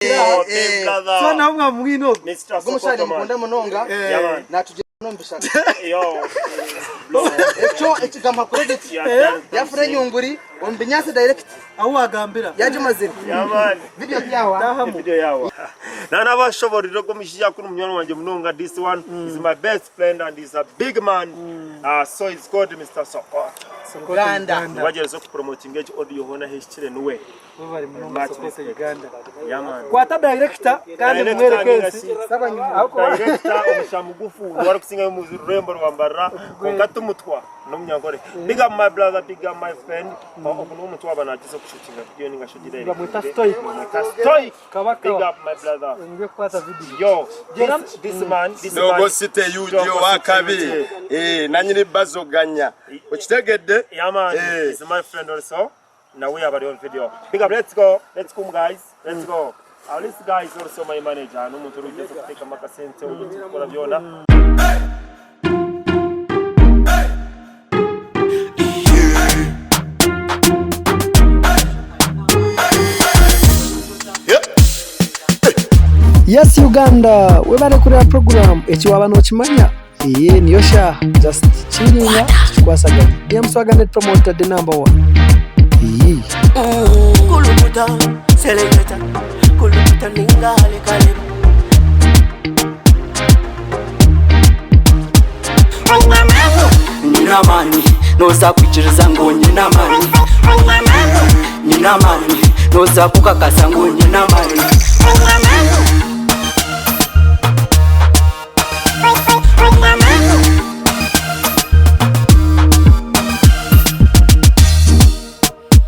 So na mwa mwino Mr. Sokoto mukunda munonga natuje nombishaka echo kama credit ya fure nyunguri ombinyase direct aho agambira yaje mazina video yawa nana bashoboriro ko mishiya kuri umwana wanje munonga. This one is my best friend and he's a big man. So it's called Mr. Sokoto. Uganda wajerezo ku promoting each audio hona history nuwe bari munonga Sokoto Uganda yaman kwata director kandi mwerekezi director omushamugufu wari kusinga mu rurembo rwambara ko gatumutwa no munyangore. Big up my brother, big up my friend. Okuno umutwa banatiza kushutinga video ninga shojire bamwita stoic kabaka. Big up my brother. Ngiye kwata video Yo this man no site yudio wakabi nanyiri bazoganya ukitegedde yaman is my friend also. Now we have our own video. Big up, let's go guys, let's go. This guy is also my manager. No muntu rugeze kuteka makasente ukora byona. Yes Uganda, we bari kuri program echo abantu kimanya niyo sha just chilling kwasaganya yamswagane promoter the number 1 kulubuta selecta kulubuta ningale kale nina mani noza kwichiriza ngo nina mani nina mani noza kukakasa ngo nina mani